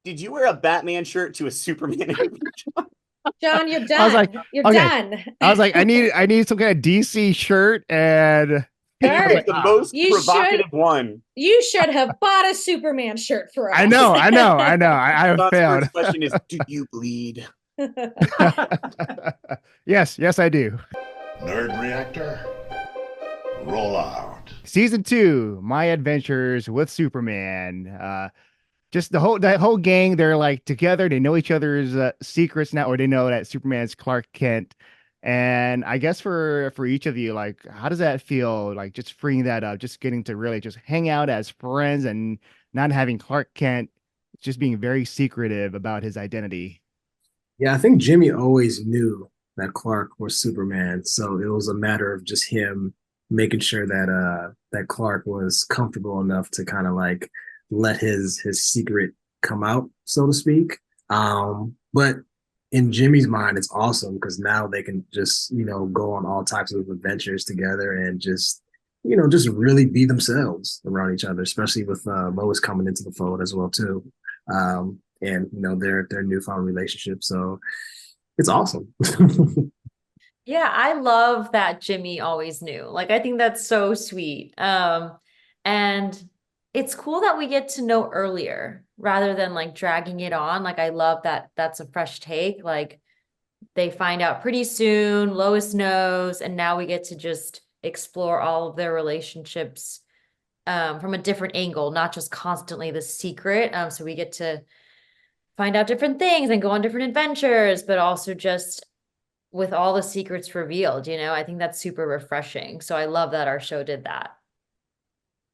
Did you wear a Batman shirt to a Superman interview? John, you're I was like, done. You're okay. done. I was like, I need some kind of DC shirt, and And you I was Sir, like, picked the most you should provocative one. you should have bought a Superman shirt for I us. know, I know, I know. I have John's failed. first question is, do you bleed? Yes, yes, I do. Nerd Reactor, roll out. Season 2, My Adventures with Superman. Just that whole gang, they're like together. They know each other's secrets now, or they know that Superman's Clark Kent. And I guess for each of you, like, how does that feel? Like just freeing that up, just getting to really just hang out as friends and not having Clark Kent just being very secretive about his identity. Yeah, I think Jimmy always knew that Clark was Superman, so it was a matter of just him making sure that Clark was comfortable enough to kind of like let his secret come out, so to speak. But in Jimmy's mind, it's awesome because now they can just go on all types of adventures together and just really be themselves around each other, especially with Lois coming into the fold as well too. And their newfound relationship. So it's awesome. Yeah, I love that Jimmy always knew. Like, I think that's so sweet. And it's cool that we get to know earlier rather than like dragging it on. Like, I love that that's a fresh take. Like, they find out pretty soon, Lois knows, and now we get to just explore all of their relationships from a different angle, not just constantly the secret. So we get to find out different things and go on different adventures, but also just with all the secrets revealed, I think that's super refreshing. So I love that our show did that.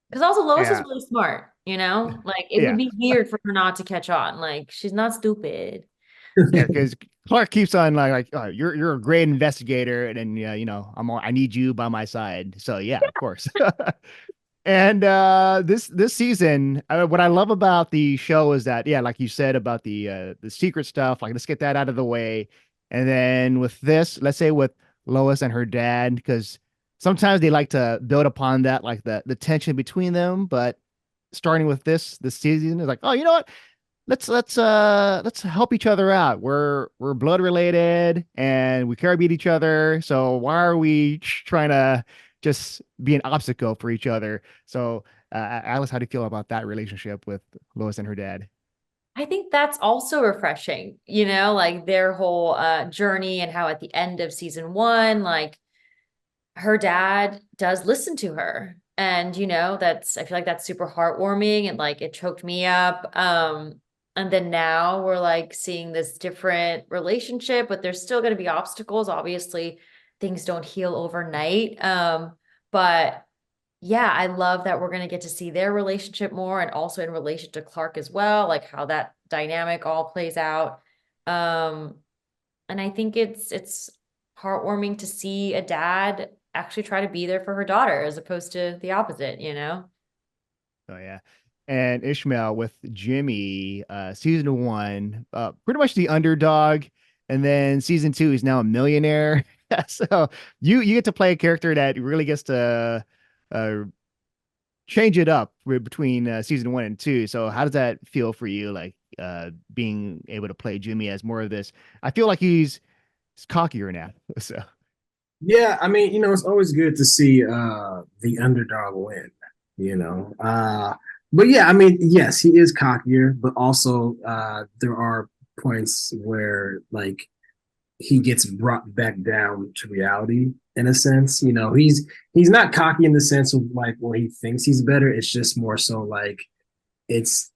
Because also Lois is Yeah, really smart, like it would yeah, be weird for her not to catch on. Like she's not stupid. yeah. Because Clark keeps on like oh, you're a great investigator, and then I need you by my side. So yeah, of course. And this season, what I love about the show is that, yeah, like you said about the secret stuff, like let's get that out of the way. And then with this, let's say with Lois and her dad, because sometimes they like to build upon that, like the tension between them. But starting with this season is like, oh, you know what? Let's help each other out. We're blood related and we care about each other. So why are we trying to just be an obstacle for each other? So Alice, how do you feel about that relationship with Lois and her dad? I think that's also refreshing, like their whole journey and how at the end of season one, like her dad does listen to her. And I feel like that's super heartwarming and like it choked me up. And then now we're like seeing this different relationship, but there's still going to be obstacles. Obviously, things don't heal overnight. But yeah, I love that we're going to get to see their relationship more and also in relation to Clark as well, like how that dynamic all plays out. Um, and I think it's heartwarming to see a dad actually try to be there for her daughter as opposed to the opposite. Oh yeah. And Ishmael with Jimmy, season 1, pretty much the underdog, and then season 2 he's now a millionaire. So you get to play a character that really gets to uh, change it up between season 1 and 2. So how does that feel for you, like being able to play Jimmy as more of this? I feel like he's cockier now. So Yeah, I mean, it's always good to see the underdog win, you know. But yeah, I mean, yes, he is cockier, but also there are points where like he gets brought back down to reality in a sense. He's not cocky in the sense of like where he thinks he's better. It's just more so like it's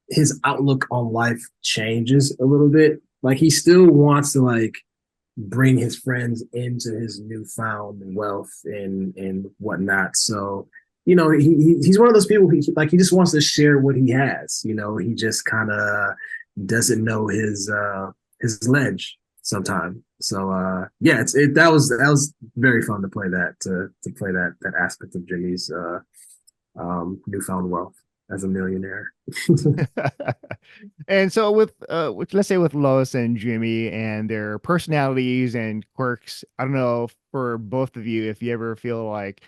his outlook on life changes a little bit. Like he still wants to like bring his friends into his newfound wealth and whatnot. So, he's one of those people he just wants to share what he has. He just kind of doesn't know his ledge sometimes. So yeah, that was very fun to play to play that aspect of Jimmy's newfound wealth as a millionaire. and so with let's say with Lois and Jimmy and their personalities and quirks, I don't know for both of you if you ever feel like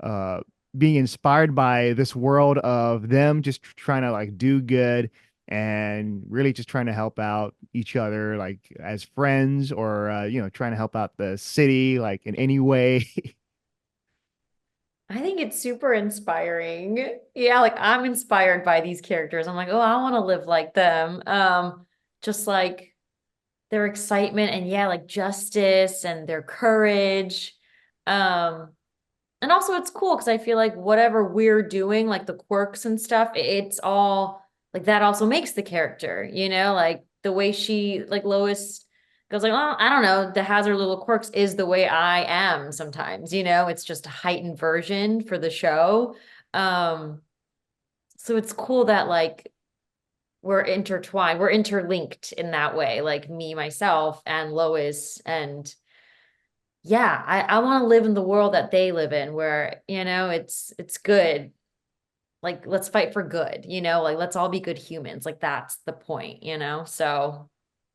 uh being inspired by this world of them just trying to like do good and really just trying to help out each other, like as friends, or trying to help out the city, like in any way. I think it's super inspiring. Yeah, like I'm inspired by these characters. I'm like, oh, I want to live like them. Just like their excitement and yeah, like justice and their courage. Um, and also it's cool because I feel like whatever we're doing, like the quirks and stuff, it's all like that also makes the character, like the way she, like Lois goes like, well, I don't know, that has her little quirks is the way I am sometimes, it's just a heightened version for the show. Um, so it's cool that like we're intertwined, we're interlinked in that way, like me, myself, and Lois, and yeah, I want to live in the world that they live in where, it's good. Like, let's fight for good, like let's all be good humans. Like that's the point, So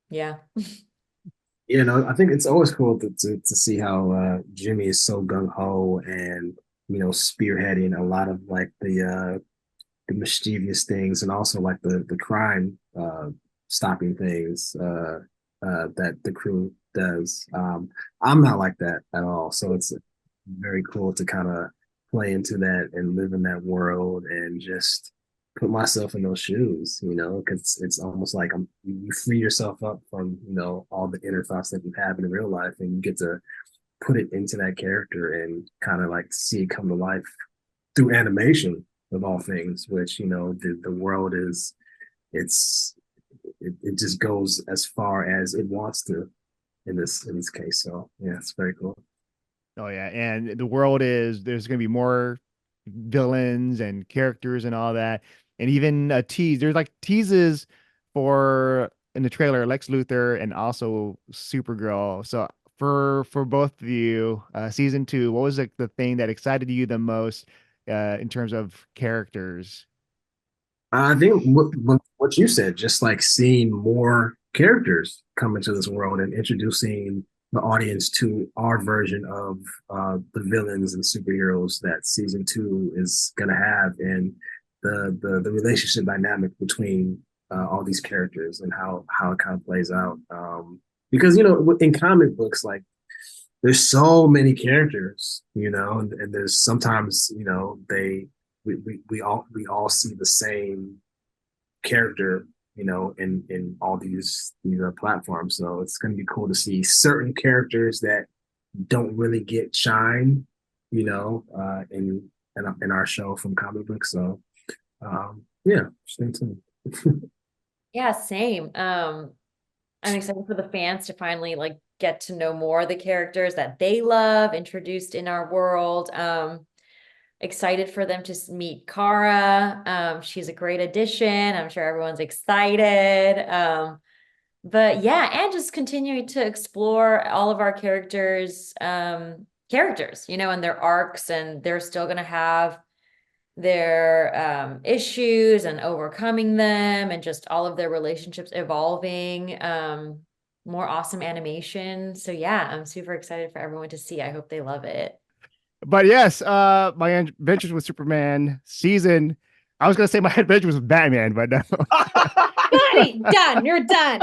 yeah. I think it's always cool to see how Jimmy is so gung ho and spearheading a lot of like the mischievous things and also like the crime stopping things that the crew does. I'm not like that at all, so it's very cool to kind of play into that and live in that world and just put myself in those shoes, because it's almost like you free yourself up from all the inner thoughts that you have in real life, and you get to put it into that character and kind of like see it come to life through animation of all things, which the world is it just goes as far as it wants to in this case. So yeah, it's very cool. Oh yeah, and the world there's going to be more villains and characters and all that, and even a tease. There's like teases for in the trailer Lex Luthor and also Supergirl. So for both of you, season 2, what was the thing that excited you the most in terms of characters? I think what you said, just like seeing more characters come into this world and introducing the audience to our version of the villains and superheroes that season 2 is going to have, and the relationship dynamic between all these characters and how it kind of plays out. Because in comic books, like there's so many characters, and there's sometimes we all see the same character, in all these platforms. So it's going to be cool to see certain characters that don't really get shine, in our show from comic books. So yeah, stay tuned. Yeah, same. I'm excited for the fans to finally like get to know more of the characters that they love introduced in our world. Excited for them to meet Kara. She's a great addition. I'm sure everyone's excited. But yeah, and just continuing to explore all of our characters, and their arcs, and they're still going to have their issues and overcoming them, and just all of their relationships evolving. More awesome animation. So yeah, I'm super excited for everyone to see. I hope they love it. But yes, my adventures with Superman season. I was gonna say my adventures with Batman, but no. Buddy, done. You're done.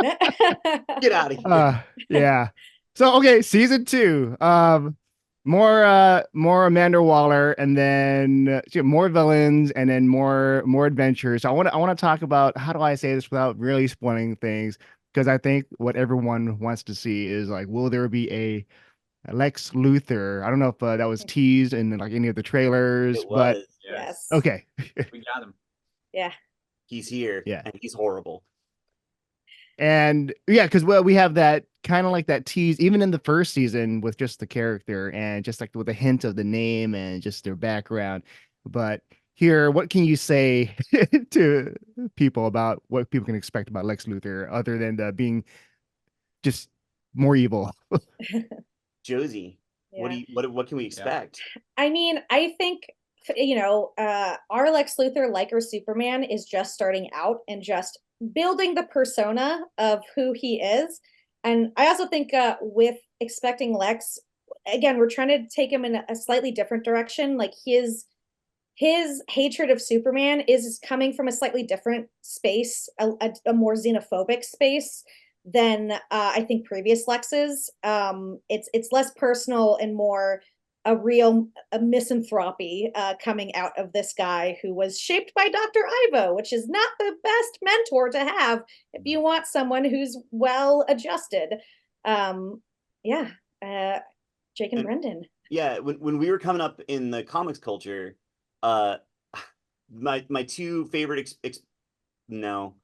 Get out of here. Yeah. So okay, season 2. More Amanda Waller, and then more villains, and then more adventures. So I want to talk about, how do I say this without really spoiling things? Because I think what everyone wants to see is like, will there be a Lex Luthor? I don't know if that was teased in like any of the trailers, It but was. Yes. okay. We got him. Yeah. He's here. Yeah. And he's horrible. And yeah, because we have that kind of like that tease even in the first season with just the character and just like with a hint of the name and just their background. But here, what can you say to people about what people can expect about Lex Luthor other than being just more evil? Josie, Yeah. what can we expect? I mean, I think our Lex Luthor, like our Superman, is just starting out and just building the persona of who he is. And I also think with expecting Lex, again, we're trying to take him in a slightly different direction. Like his hatred of Superman is coming from a slightly different space, a more xenophobic space than I think previous Lex's. It's less personal and more a misanthropy coming out of this guy who was shaped by Dr. Ivo, which is not the best mentor to have if you want someone who's well adjusted. Yeah, Jake and Brendan. Yeah, when we were coming up in the comics culture, my two favorite no,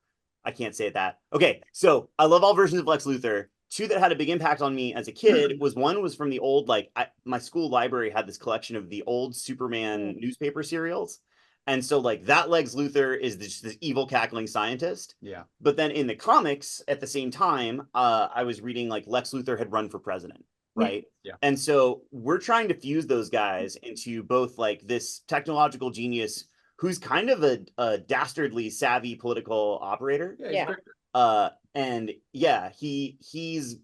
I can't say that. Okay, so I love all versions of Lex Luthor. Two that had a big impact on me as a kid was from the old, like, my school library had this collection of the old Superman newspaper serials. And so, like, that Lex Luthor is this evil cackling scientist. Yeah. But then in the comics at the same time, I was reading, like, Lex Luthor had run for president, right? Yeah. And so we're trying to fuse those guys into both, like, this technological genius who's kind of a dastardly savvy political operator. Yeah. And yeah, he's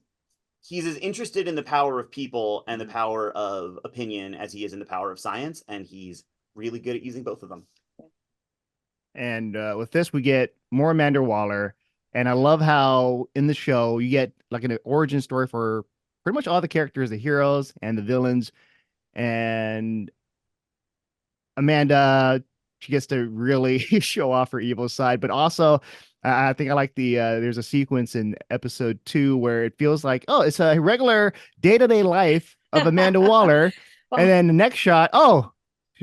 as interested in the power of people and the power of opinion as he is in the power of science, and he's really good at using both of them. And with this, we get more Amanda Waller, and I love how in the show you get like an origin story for pretty much all the characters, the heroes and the villains, and Amanda, she gets to really show off her evil side, but also I think I like there's a sequence in episode 2 where it feels like, oh, it's a regular day-to-day life of Amanda Waller. And then the next shot, oh,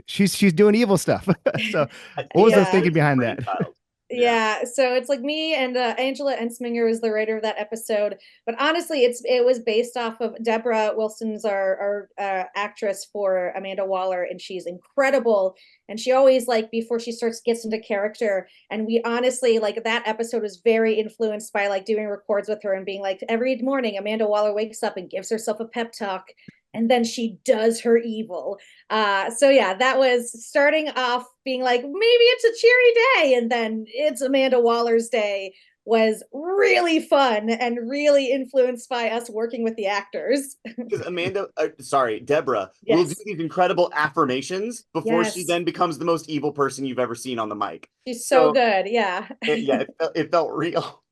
she's doing evil stuff. So what was the thinking behind that? Yeah, so it's like me and Angela Ensminger was the writer of that episode, but honestly, it was based off of Deborah Wilson's our actress for Amanda Waller, and she's incredible. And she always, like, before she gets into character, and we honestly, like, that episode was very influenced by, like, doing records with her and being like, every morning Amanda Waller wakes up and gives herself a pep talk, and then she does her evil. So yeah, that was starting off being like, maybe it's a cheery day, and then it's Amanda Waller's day was really fun and really influenced by us working with the actors. Because Deborah will do these incredible affirmations before she then becomes the most evil person you've ever seen on the mic. She's so good, yeah. It felt real.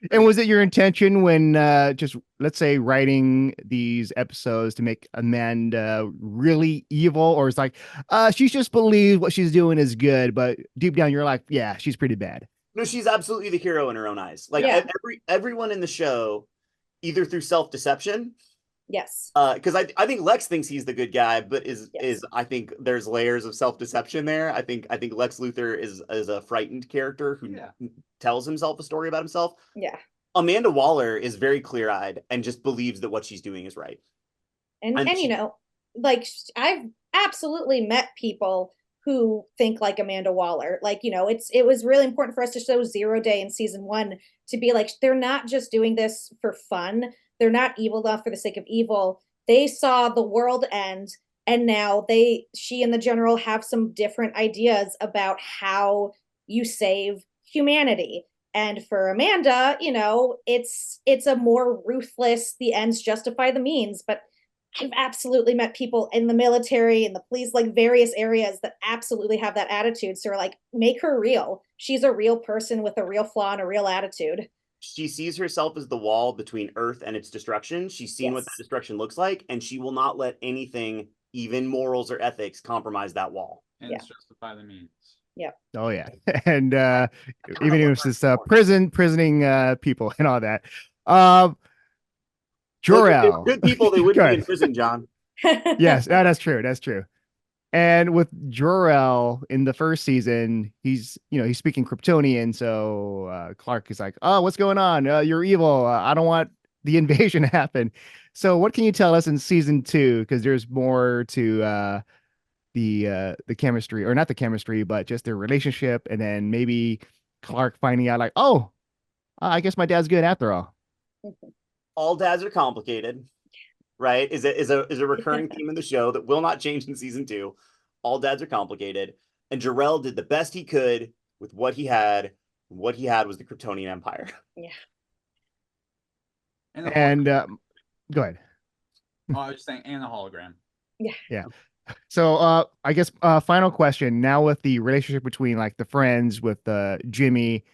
And was it your intention when just, let's say, writing these episodes to make Amanda really evil, or it's like she's just believes what she's doing is good, but deep down you're like, yeah, she's pretty bad? No, she's absolutely the hero in her own eyes. Like everyone in the show, either through self-deception. Yes. Because I think Lex thinks he's the good guy, but I think there's layers of self-deception there. I think Lex Luthor is a frightened character who tells himself a story about himself. Yeah. Amanda Waller is very clear-eyed and just believes that what she's doing is right. And you know, like, I've absolutely met people who think like Amanda Waller. Like, you know, it was really important for us to show Zero Day in season 1 to be like, they're not just doing this for fun. They're not evil enough for the sake of evil. They saw the world end, and now she and the general have some different ideas about how you save humanity. And for Amanda, you know, it's a more ruthless, the ends justify the means. But I've absolutely met people in the military and the police, like various areas, that absolutely have that attitude. So we're like, make her real. She's a real person with a real flaw and a real attitude. She sees herself as the wall between Earth and its destruction. She's seen what that destruction looks like, and she will not let anything, even morals or ethics, compromise that wall. And justify the means. Yeah. Oh yeah. And even if it's prisoning people and all that. Jor-El. Good people, they wouldn't be in prison, John. Yes, that's true. That's true. And with Jor-El in the first season, he's speaking Kryptonian. So Clark is like, "Oh, what's going on? You're evil. I don't want the invasion to happen." So what can you tell us in season 2? Because there's more to the chemistry, or not the chemistry, but just their relationship, and then maybe Clark finding out like, "Oh, I guess my dad's good after all." All dads are complicated, right? Is a recurring theme in the show that will not change in season 2. All dads are complicated, and Jor-El did the best he could with what he had. What he had was the Kryptonian Empire. Yeah. And go ahead. Oh, I was just saying, and the hologram. Yeah. Yeah. So I guess final question. Now with the relationship between like the friends with Jimmy,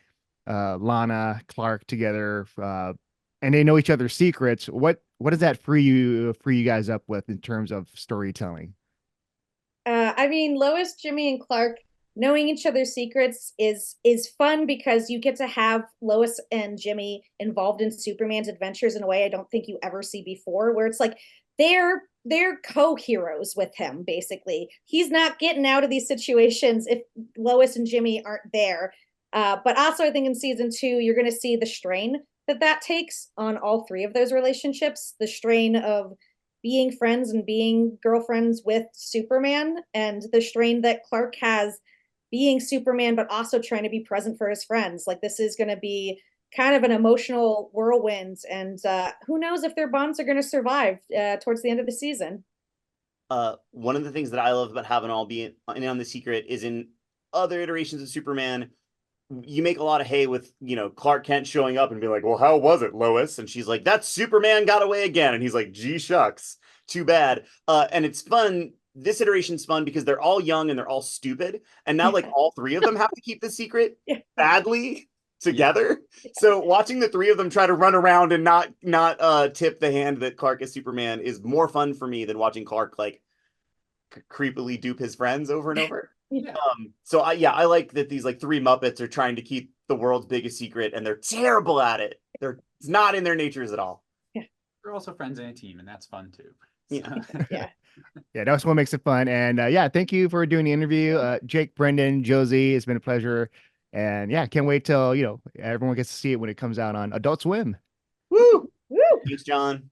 Lana, Clark together, and they know each other's secrets, what does that free you guys up with in terms of storytelling? I mean, Lois, Jimmy, and Clark knowing each other's secrets is fun because you get to have Lois and Jimmy involved in Superman's adventures in a way I don't think you ever see before, where it's like they're co-heroes with him, basically. He's not getting out of these situations if Lois and Jimmy aren't there. But also, I think in season 2, you're going to see the strain that takes on all three of those relationships, the strain of being friends and being girlfriends with Superman, and the strain that Clark has being Superman, but also trying to be present for his friends. Like, this is going to be kind of an emotional whirlwind, and who knows if their bonds are going to survive towards the end of the season. One of the things that I love about having all be in on the secret is in other iterations of Superman, you make a lot of hay with, Clark Kent showing up and be like, well, how was it, Lois? And she's like, that Superman got away again. And he's like, gee, shucks, too bad. And it's fun. This iteration's fun because they're all young and they're all stupid. And now, like, all three of them have to keep the secret badly together. So watching the three of them try to run around and not tip the hand that Clark is Superman is more fun for me than watching Clark, like, creepily dupe his friends over and over. So I like that these like three Muppets are trying to keep the world's biggest secret, and they're terrible at it. It's not in their natures at all. They're also friends in a team, and that's fun too. Yeah, that's what makes it fun. And thank you for doing the interview, Jake, Brendan, Josie. It's been a pleasure, and can't wait till everyone gets to see it when it comes out on Adult Swim. Woo! Thanks, John.